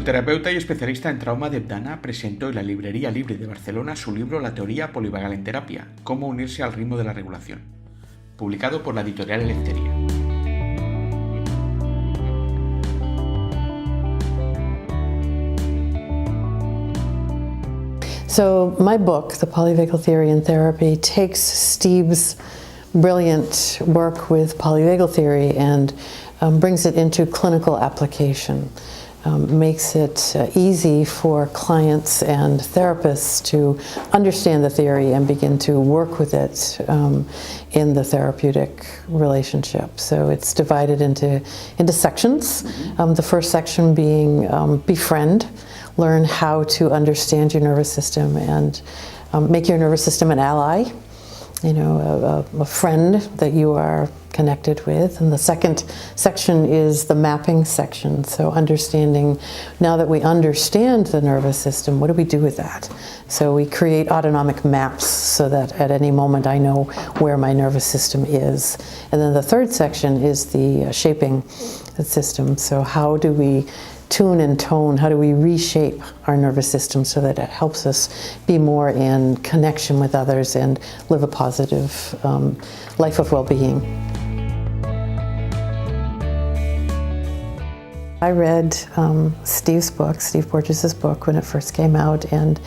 psicoterapeuta y especialista en trauma Deb Dana presentó en la Librería Libre de Barcelona su libro La teoría polivagal en terapia, cómo unirse al ritmo de la regulación, publicado por la Editorial Eleftheria. So my book, The Polyvagal Theory in Therapy, takes Steve's brilliant work with polyvagal theory and brings it into clinical application. Makes it easy for clients and therapists to understand the theory and begin to work with it in the therapeutic relationship. So it's divided into sections. The first section being befriend, learn how to understand your nervous system and make your nervous system an ally, you know, a friend that you are connected with. And the second section is the mapping section. So understanding, now that we understand the nervous system, what do we do with that? So we create autonomic maps so that at any moment I know where my nervous system is. And then the third section is the shaping the system. So how do we tune and tone, how do we reshape our nervous system so that it helps us be more in connection with others and live a positive life of well-being. I read Steve's book, Steve Porges' book, when it first came out, and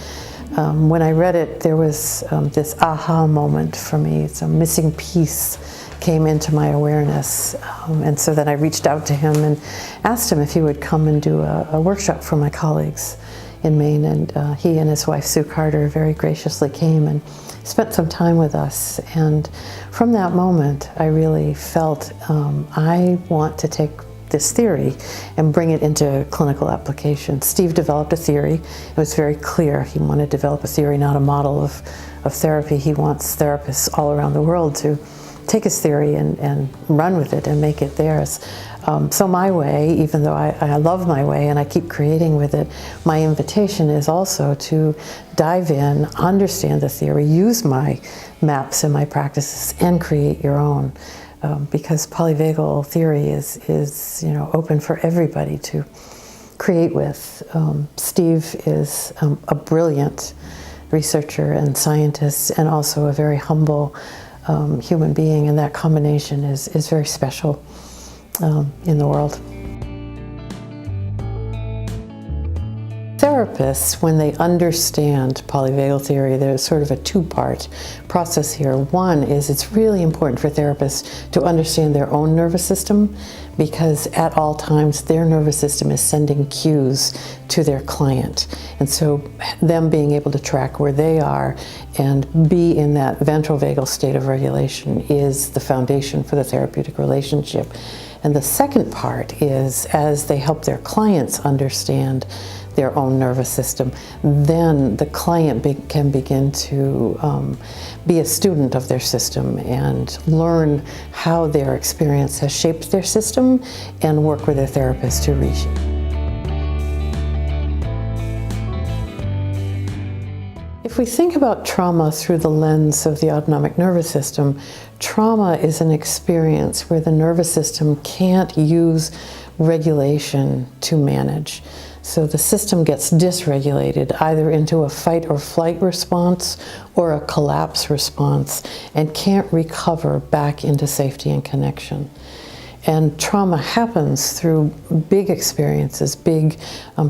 when I read it, there was this aha moment for me. It's a missing piece came into my awareness, and so then I reached out to him and asked him if he would come and do a workshop for my colleagues in Maine, and he and his wife Sue Carter very graciously came and spent some time with us. And from that moment I really felt I want to take this theory and bring it into clinical application. Steve developed a theory. It was very clear he wanted to develop a theory, not a model of therapy. He wants therapists all around the world to take his theory and run with it and make it theirs. So my way, even though I love my way and I keep creating with it, my invitation is also to dive in, understand the theory, use my maps and my practices, and create your own. Because polyvagal theory is open for everybody to create with. Steve is a brilliant researcher and scientist, and also a very humble human being, and that combination is very special in the world. Therapists, when they understand polyvagal theory, there's sort of a two-part process here. One is it's really important for therapists to understand their own nervous system, because at all times their nervous system is sending cues to their client. And so them being able to track where they are and be in that ventral vagal state of regulation is the foundation for the therapeutic relationship. And the second part is, as they help their clients understand their own nervous system, then the client can begin to be a student of their system and learn how their experience has shaped their system and work with their therapist to reshape. If we think about trauma through the lens of the autonomic nervous system, trauma is an experience where the nervous system can't use regulation to manage. So the system gets dysregulated either into a fight or flight response or a collapse response, and can't recover back into safety and connection. And trauma happens through big experiences, big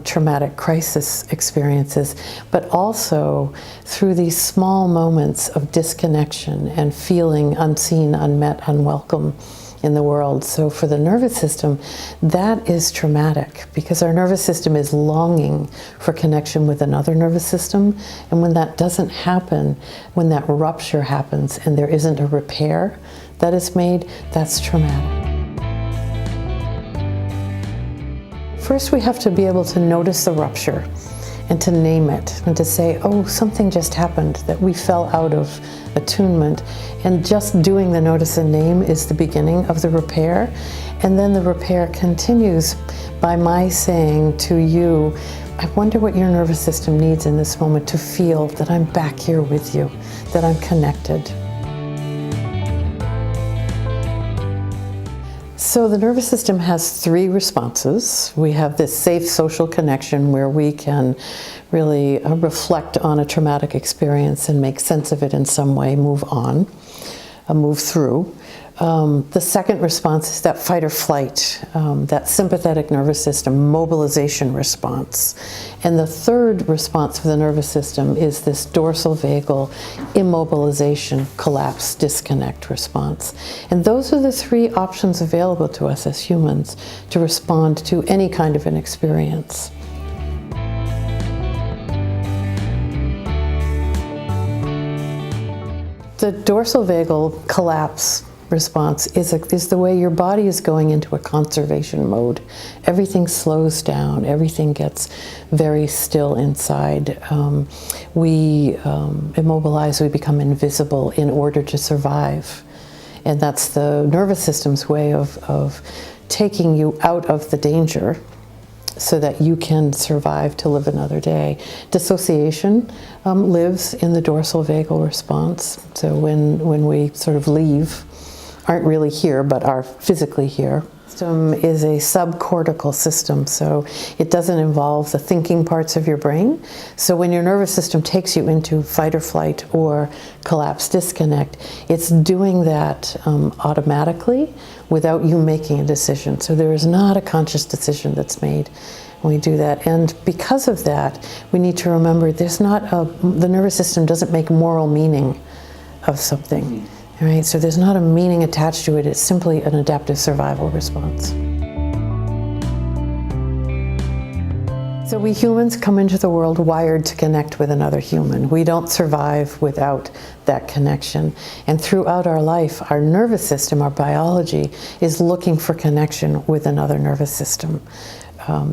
traumatic crisis experiences, but also through these small moments of disconnection and feeling unseen, unmet, unwelcome in the world. So for the nervous system, that is traumatic, because our nervous system is longing for connection with another nervous system. And when that doesn't happen, when that rupture happens and there isn't a repair that is made, that's traumatic. First, we have to be able to notice the rupture and to name it and to say, oh, something just happened, that we fell out of attunement. And just doing the notice and name is the beginning of the repair. And then the repair continues by my saying to you, I wonder what your nervous system needs in this moment to feel that I'm back here with you, that I'm connected. So the nervous system has three responses. We have this safe social connection where we can really reflect on a traumatic experience and make sense of it in some way, move on, move through. The second response is that fight or flight, that sympathetic nervous system mobilization response. And the third response for the nervous system is this dorsal vagal immobilization, collapse, disconnect response. And those are the three options available to us as humans to respond to any kind of an experience. The dorsal vagal collapse response is the way your body is going into a conservation mode. Everything slows down, everything gets very still inside. We immobilize, we become invisible in order to survive. And that's the nervous system's way of taking you out of the danger so that you can survive to live another day. Dissociation lives in the dorsal vagal response. So when we sort of leave, aren't really here, but are physically here. System is a subcortical system, so it doesn't involve the thinking parts of your brain. So when your nervous system takes you into fight or flight or collapse disconnect, it's doing that automatically without you making a decision. So there is not a conscious decision that's made when we do that. And because of that, we need to remember the nervous system doesn't make moral meaning of something. Right? So there's not a meaning attached to it, it's simply an adaptive survival response. So we humans come into the world wired to connect with another human. We don't survive without that connection. And throughout our life, our nervous system, our biology, is looking for connection with another nervous system.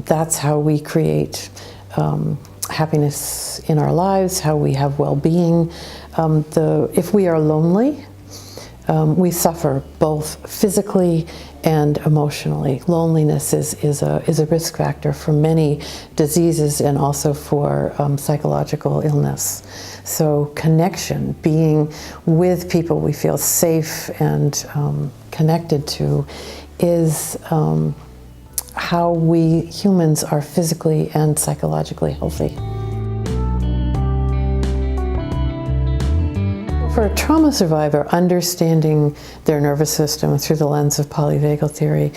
That's how we create happiness in our lives, how we have well-being. If we are lonely, we suffer both physically and emotionally. Loneliness is a risk factor for many diseases and also for psychological illness. So connection, being with people we feel safe and connected to, is how we humans are physically and psychologically healthy. For a trauma survivor, understanding their nervous system through the lens of polyvagal theory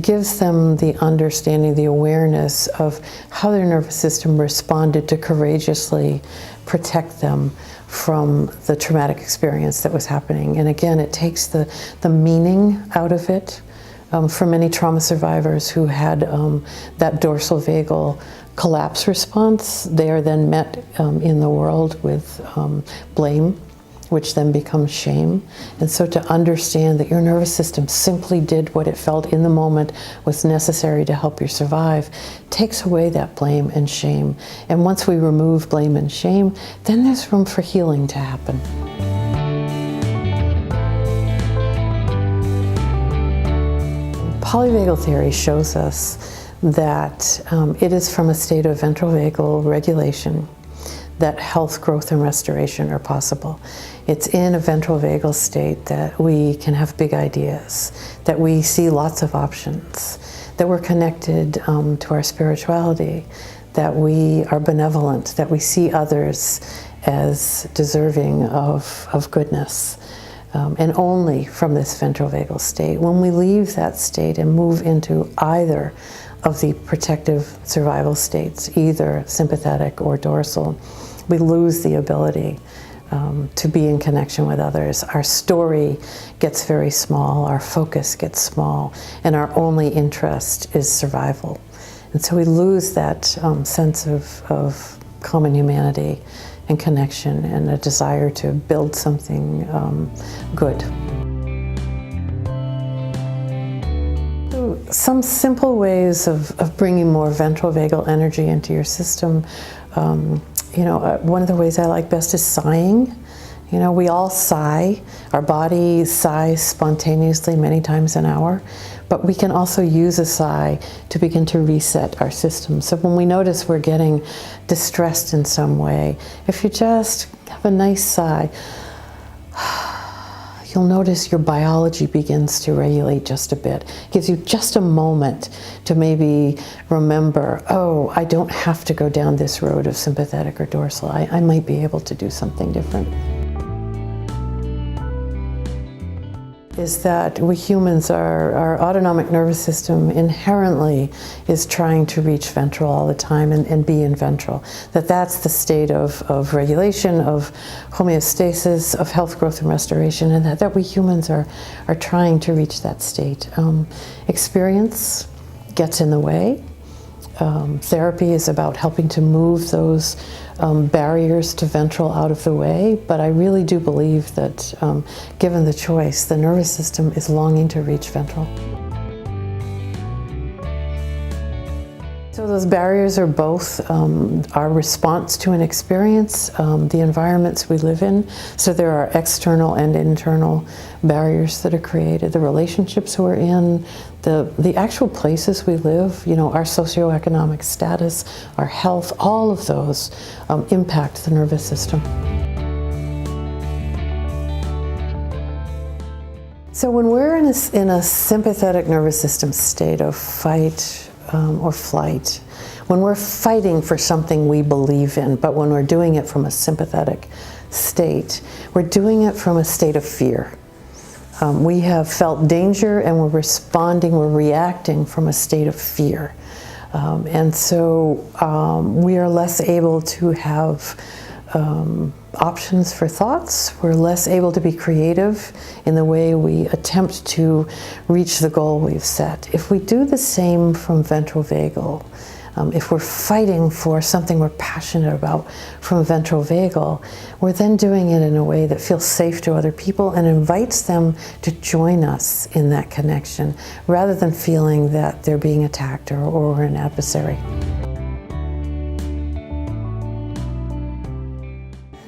gives them the understanding, the awareness of how their nervous system responded to courageously protect them from the traumatic experience that was happening. And again, it takes the meaning out of it. For many trauma survivors who had that dorsal vagal collapse response, they are then met in the world with blame, which then becomes shame. And so to understand that your nervous system simply did what it felt in the moment was necessary to help you survive takes away that blame and shame. And once we remove blame and shame, then there's room for healing to happen. Polyvagal theory shows us that it is from a state of ventral vagal regulation that health, growth, and restoration are possible. It's in a ventral vagal state that we can have big ideas, that we see lots of options, that we're connected to our spirituality, that we are benevolent, that we see others as deserving of goodness. And only from this ventral vagal state. When we leave that state and move into either of the protective survival states, either sympathetic or dorsal, we lose the ability to be in connection with others. Our story gets very small, our focus gets small, and our only interest is survival. And so we lose that sense of common humanity and connection and a desire to build something good. So some simple ways of bringing more ventral vagal energy into your system. One of the ways I like best is sighing. We all sigh. Our body sighs spontaneously many times an hour, but we can also use a sigh to begin to reset our system. So when we notice we're getting distressed in some way, if you just have a nice sigh, you'll you'll notice your biology begins to regulate just a bit. It gives you just a moment to maybe remember, oh, I don't have to go down this road of sympathetic or dorsal. I might be able to do something different. Is that we humans, our autonomic nervous system inherently is trying to reach ventral all the time and be in ventral. That's the state of regulation, of homeostasis, of health, growth, and restoration, and that we humans are trying to reach that state. Experience gets in the way. Therapy is about helping to move those barriers to ventral out of the way, but I really do believe that given the choice, the nervous system is longing to reach ventral. So those barriers are both our response to an experience, the environments we live in. So there are external and internal barriers that are created, the relationships we're in, the actual places we live, our socioeconomic status, our health, all of those impact the nervous system. So when we're in a sympathetic nervous system state of fight or flight, when we're fighting for something we believe in, but when we're doing it from a sympathetic state, we're doing it from a state of fear. We have felt danger and we're responding, we're reacting from a state of fear. And so we are less able to have options for thoughts. We're less able to be creative in the way we attempt to reach the goal we've set. If we do the same from ventral vagal, if we're fighting for something we're passionate about from ventral vagal, we're then doing it in a way that feels safe to other people and invites them to join us in that connection, rather than feeling that they're being attacked or we're an adversary.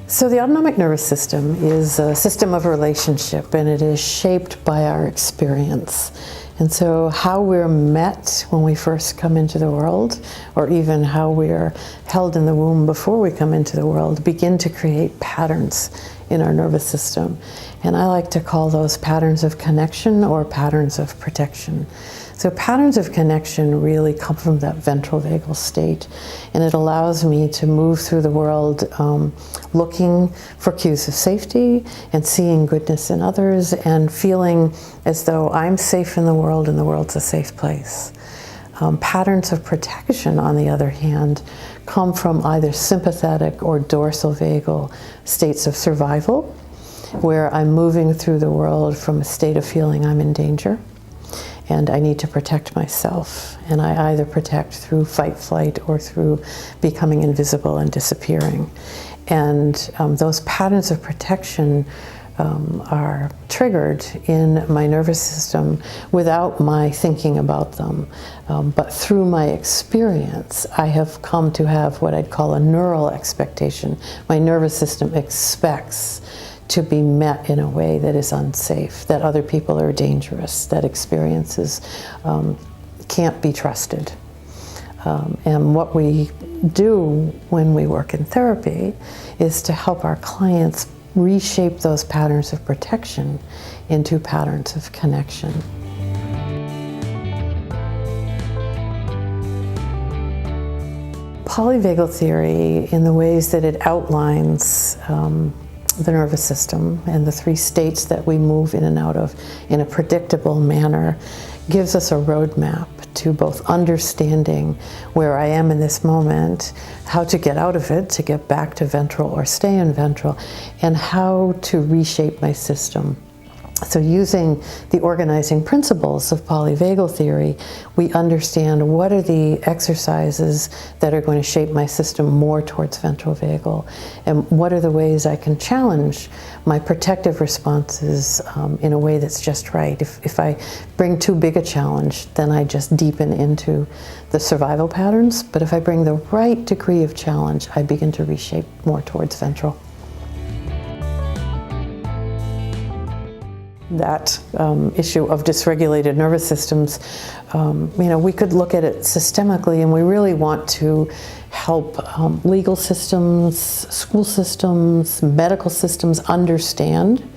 So the autonomic nervous system is a system of relationship, and it is shaped by our experience. And so how we're met when we first come into the world, or even how we're held in the womb before we come into the world, begin to create patterns in our nervous system. And I like to call those patterns of connection or patterns of protection. So patterns of connection really come from that ventral vagal state, and it allows me to move through the world looking for cues of safety and seeing goodness in others and feeling as though I'm safe in the world and the world's a safe place. Patterns of protection, on the other hand, come from either sympathetic or dorsal vagal states of survival, where I'm moving through the world from a state of feeling I'm in danger and I need to protect myself. And I either protect through fight, flight, or through becoming invisible and disappearing. And those patterns of protection are triggered in my nervous system without my thinking about them. But through my experience, I have come to have what I'd call a neural expectation. My nervous system expects to be met in a way that is unsafe, that other people are dangerous, that experiences can't be trusted. And what we do when we work in therapy is to help our clients reshape those patterns of protection into patterns of connection. Polyvagal theory, in the ways that it outlines the nervous system and the three states that we move in and out of in a predictable manner, gives us a roadmap to both understanding where I am in this moment, how to get out of it, to get back to ventral or stay in ventral, and how to reshape my system. So using the organizing principles of polyvagal theory, we understand what are the exercises that are going to shape my system more towards ventral vagal, and what are the ways I can challenge my protective responses in a way that's just right. If I bring too big a challenge, then I just deepen into the survival patterns, but if I bring the right degree of challenge, I begin to reshape more towards ventral. That issue of dysregulated nervous systems, we could look at it systemically, and we really want to help legal systems, school systems, medical systems understand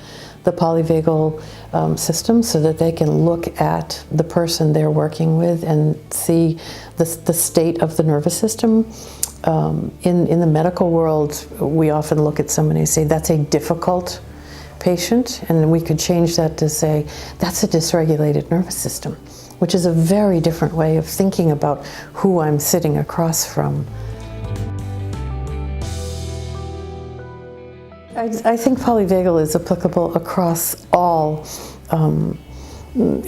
the polyvagal system so that they can look at the person they're working with and see the state of the nervous system. In the medical world, we often look at somebody and say, that's a difficult patient, and we could change that to say, that's a dysregulated nervous system, which is a very different way of thinking about who I'm sitting across from. I think polyvagal is applicable across all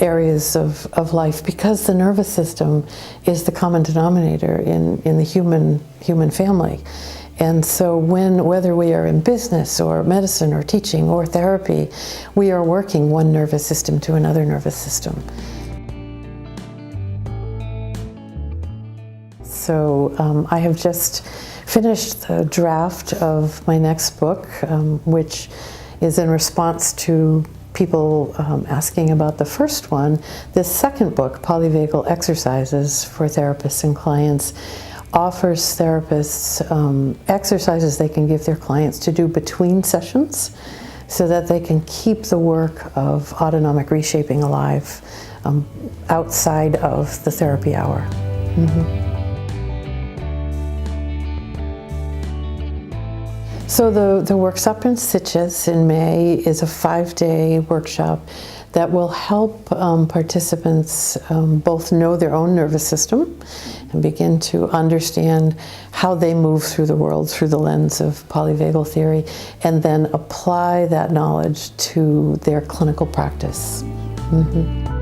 areas of life because the nervous system is the common denominator in the human family. And so whether we are in business or medicine or teaching or therapy, we are working one nervous system to another nervous system. So I have just finished the draft of my next book, which is in response to people asking about the first one. This second book, Polyvagal Exercises for Therapists and Clients, offers therapists exercises they can give their clients to do between sessions so that they can keep the work of autonomic reshaping alive outside of the therapy hour. Mm-hmm. So the workshop in Sitges in May is a 5-day workshop that will help participants both know their own nervous system and begin to understand how they move through the world through the lens of polyvagal theory, and then apply that knowledge to their clinical practice. Mm-hmm.